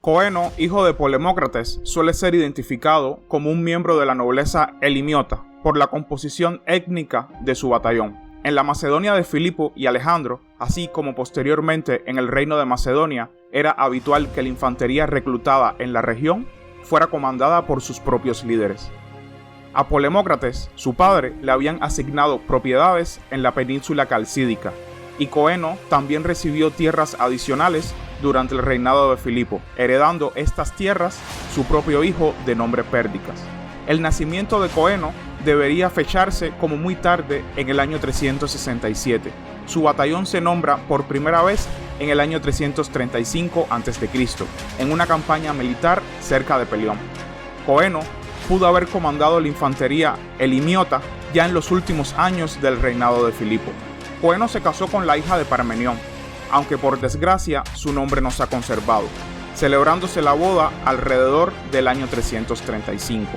Coeno, hijo de Polemócrates, suele ser identificado como un miembro de la nobleza elimiota por la composición étnica de su batallón. En la Macedonia de Filipo y Alejandro, así como posteriormente en el reino de Macedonia, era habitual que la infantería reclutada en la región fuera comandada por sus propios líderes. A Polemócrates, su padre, le habían asignado propiedades en la península calcídica, y Coeno también recibió tierras adicionales durante el reinado de Filipo, heredando estas tierras su propio hijo de nombre Pérdicas. El nacimiento de Coeno debería fecharse como muy tarde en el año 367. Su batallón se nombra por primera vez en el año 335 a.C., en una campaña militar cerca de Pelión. Coeno pudo haber comandado la infantería elimiota ya en los últimos años del reinado de Filipo. Coeno se casó con la hija de Parmenión, aunque por desgracia su nombre no se ha conservado, celebrándose la boda alrededor del año 335.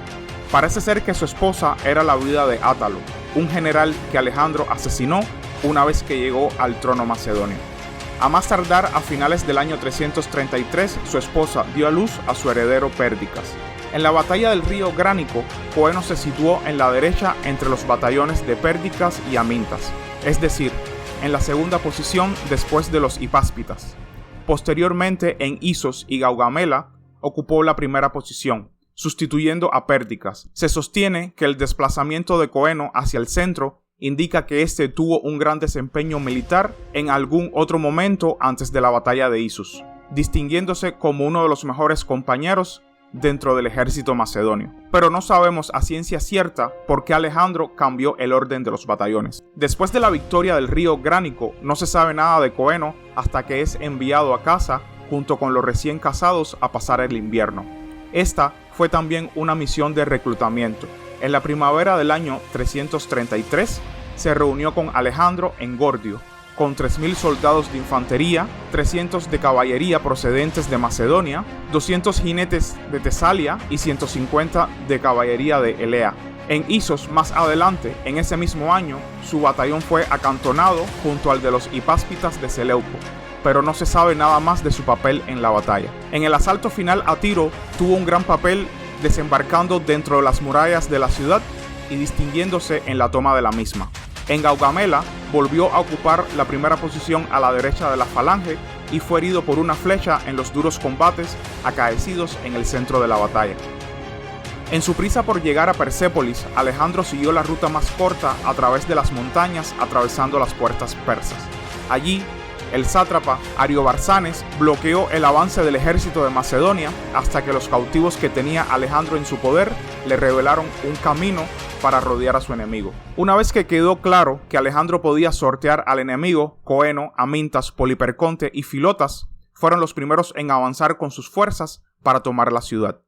Parece ser que su esposa era la viuda de Átalo, un general que Alejandro asesinó una vez que llegó al trono macedonio. A más tardar, a finales del año 333, su esposa dio a luz a su heredero Pérdicas. En la batalla del río Gránico, Coeno se situó en la derecha entre los batallones de Pérdicas y Amintas, es decir, en la segunda posición después de los hipáspitas. Posteriormente, en Isos y Gaugamela, ocupó la primera posición, sustituyendo a Pérdicas. Se sostiene que el desplazamiento de Coeno hacia el centro indica que éste tuvo un gran desempeño militar en algún otro momento antes de la batalla de Isos, distinguiéndose como uno de los mejores compañeros dentro del ejército macedonio. Pero no sabemos a ciencia cierta por qué Alejandro cambió el orden de los batallones. Después de la victoria del río Gránico, no se sabe nada de Coeno hasta que es enviado a casa junto con los recién casados a pasar el invierno. Esta fue también una misión de reclutamiento. En la primavera del año 333 se reunió con Alejandro en Gordio, con 3.000 soldados de infantería, 300 de caballería procedentes de Macedonia, 200 jinetes de Tesalia y 150 de caballería de Elea. En Isos, más adelante, en ese mismo año, su batallón fue acantonado junto al de los hipáspitas de Seleuco, pero no se sabe nada más de su papel en la batalla. En el asalto final a Tiro tuvo un gran papel desembarcando dentro de las murallas de la ciudad y distinguiéndose en la toma de la misma. En Gaugamela volvió a ocupar la primera posición a la derecha de la falange y fue herido por una flecha en los duros combates acaecidos en el centro de la batalla. En su prisa por llegar a Persépolis, Alejandro siguió la ruta más corta a través de las montañas, atravesando las puertas persas. Allí, el sátrapa Ariobarzanes bloqueó el avance del ejército de Macedonia hasta que los cautivos que tenía Alejandro en su poder le revelaron un camino para rodear a su enemigo. Una vez que quedó claro que Alejandro podía sortear al enemigo, Coeno, Amintas, Poliperconte y Filotas fueron los primeros en avanzar con sus fuerzas para tomar la ciudad.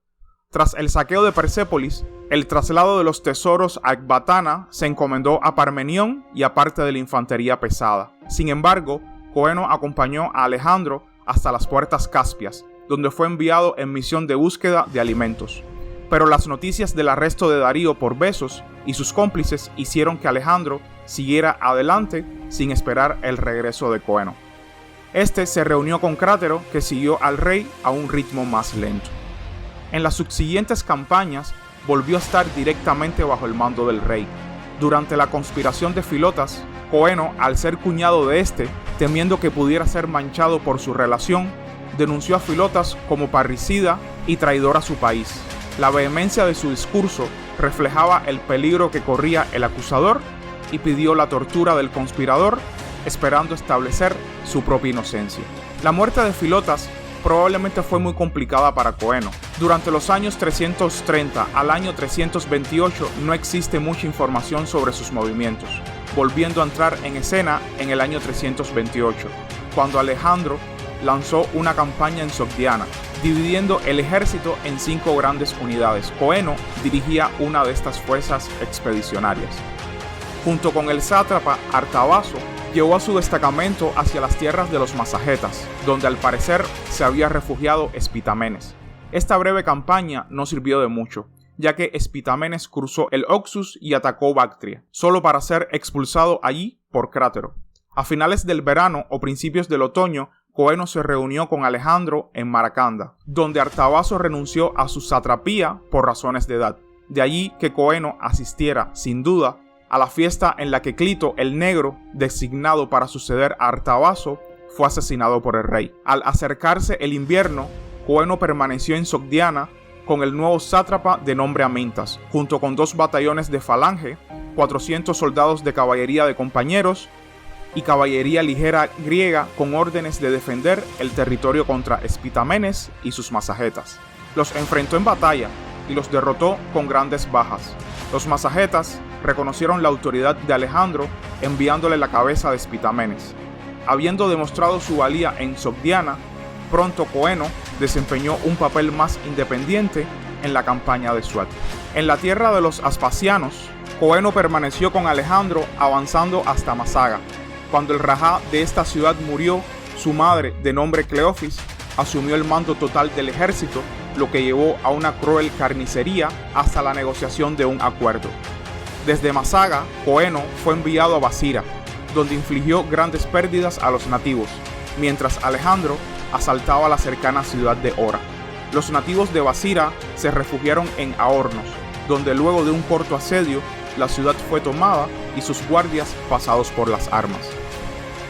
Tras el saqueo de Persépolis, el traslado de los tesoros a Ecbatana se encomendó a Parmenión y a parte de la infantería pesada. Sin embargo, Coeno acompañó a Alejandro hasta las puertas Caspias, donde fue enviado en misión de búsqueda de alimentos. Pero las noticias del arresto de Darío por Besos y sus cómplices hicieron que Alejandro siguiera adelante sin esperar el regreso de Coeno. Este se reunió con Crátero, que siguió al rey a un ritmo más lento. En las subsiguientes campañas volvió a estar directamente bajo el mando del rey. Durante la conspiración de Filotas, Coeno, al ser cuñado de este, temiendo que pudiera ser manchado por su relación, denunció a Filotas como parricida y traidor a su país. La vehemencia de su discurso reflejaba el peligro que corría el acusador y pidió la tortura del conspirador, esperando establecer su propia inocencia. La muerte de Filotas probablemente fue muy complicada para Coeno. Durante los años 330 al año 328 no existe mucha información sobre sus movimientos, volviendo a entrar en escena en el año 328, cuando Alejandro lanzó una campaña en Sogdiana, dividiendo el ejército en 5 grandes unidades. Coeno dirigía una de estas fuerzas expedicionarias. Junto con el sátrapa Artabazo, llevó a su destacamento hacia las tierras de los masagetas, donde al parecer se había refugiado Espitamenes. Esta breve campaña no sirvió de mucho, ya que Espitamenes cruzó el Oxus y atacó Bactria, solo para ser expulsado allí por Crátero. A finales del verano o principios del otoño, Coeno se reunió con Alejandro en Maracanda, donde Artabazo renunció a su satrapía por razones de edad. De allí que Coeno asistiera, sin duda, a la fiesta en la que Clito el Negro, designado para suceder a Artabazo, fue asesinado por el rey. Al acercarse el invierno, Coeno permaneció en Sogdiana con el nuevo sátrapa de nombre Amintas, junto con 2 batallones de falange, 400 soldados de caballería de compañeros y caballería ligera griega con órdenes de defender el territorio contra Espitamenes y sus masagetas. Los enfrentó en batalla y los derrotó con grandes bajas. Los masagetas reconocieron la autoridad de Alejandro enviándole la cabeza de Espitamenes. Habiendo demostrado su valía en Sogdiana, pronto Coeno desempeñó un papel más independiente en la campaña de Suat. En la tierra de los Aspasianos, Coeno permaneció con Alejandro avanzando hasta Masaga. Cuando el rajá de esta ciudad murió, su madre, de nombre Cleofis, asumió el mando total del ejército, lo que llevó a una cruel carnicería hasta la negociación de un acuerdo. Desde Masaga, Coeno fue enviado a Basira, donde infligió grandes pérdidas a los nativos, mientras Alejandro asaltaba la cercana ciudad de Ora. Los nativos de Basira se refugiaron en Ahornos, donde luego de un corto asedio, la ciudad fue tomada y sus guardias pasados por las armas.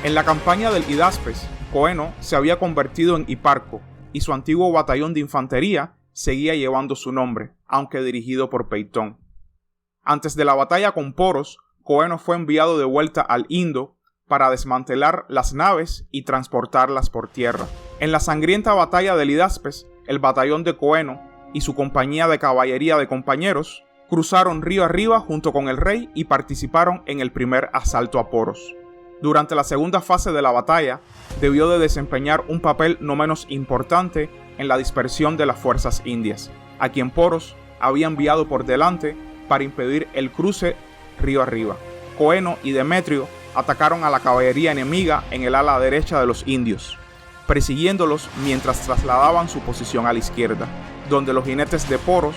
En la campaña del Hidaspes, Coeno se había convertido en hiparco y su antiguo batallón de infantería seguía llevando su nombre, aunque dirigido por Peitón. Antes de la batalla con Poros, Coeno fue enviado de vuelta al Indo para desmantelar las naves y transportarlas por tierra. En la sangrienta batalla del Hidaspes, el batallón de Coeno y su compañía de caballería de compañeros cruzaron río arriba junto con el rey y participaron en el primer asalto a Poros. Durante la segunda fase de la batalla, debió de desempeñar un papel no menos importante en la dispersión de las fuerzas indias, a quien Poros había enviado por delante para impedir el cruce río arriba. Coeno y Demetrio atacaron a la caballería enemiga en el ala derecha de los indios, persiguiéndolos mientras trasladaban su posición a la izquierda, donde los jinetes de Poros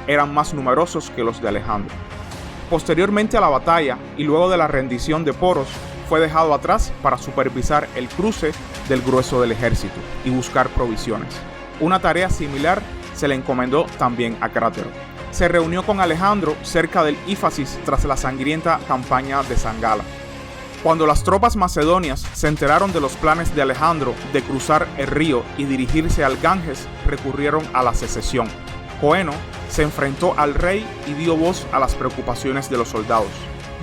eran más numerosos que los de Alejandro. Posteriormente a la batalla y luego de la rendición de Poros, fue dejado atrás para supervisar el cruce del grueso del ejército y buscar provisiones. Una tarea similar se le encomendó también a Crátero. Se reunió con Alejandro cerca del Ífasis tras la sangrienta campaña de Sangala. Cuando las tropas macedonias se enteraron de los planes de Alejandro de cruzar el río y dirigirse al Ganges, recurrieron a la secesión. Coeno se enfrentó al rey y dio voz a las preocupaciones de los soldados.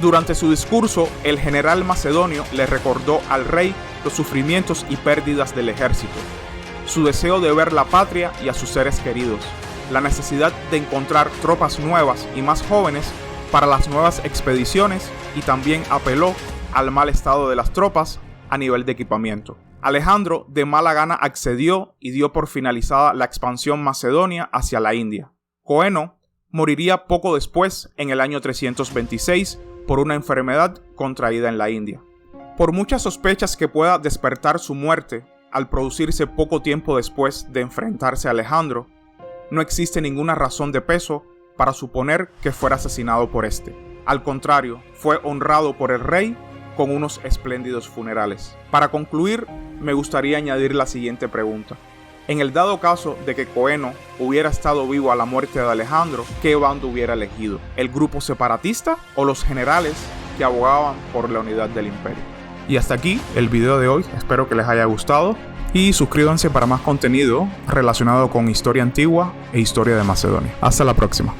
Durante su discurso, el general macedonio le recordó al rey los sufrimientos y pérdidas del ejército, su deseo de ver la patria y a sus seres queridos, la necesidad de encontrar tropas nuevas y más jóvenes para las nuevas expediciones y también apeló al mal estado de las tropas a nivel de equipamiento. Alejandro de mala gana accedió y dio por finalizada la expansión macedonia hacia la India. Coeno moriría poco después, en el año 326, por una enfermedad contraída en la India. Por muchas sospechas que pueda despertar su muerte, al producirse poco tiempo después de enfrentarse a Alejandro, no existe ninguna razón de peso para suponer que fuera asesinado por este. Al contrario, fue honrado por el rey con unos espléndidos funerales. Para concluir, me gustaría añadir la siguiente pregunta. En el dado caso de que Coeno hubiera estado vivo a la muerte de Alejandro, ¿qué bando hubiera elegido? ¿El grupo separatista o los generales que abogaban por la unidad del imperio? Y hasta aquí el video de hoy, espero que les haya gustado y suscríbanse para más contenido relacionado con historia antigua e historia de Macedonia. Hasta la próxima.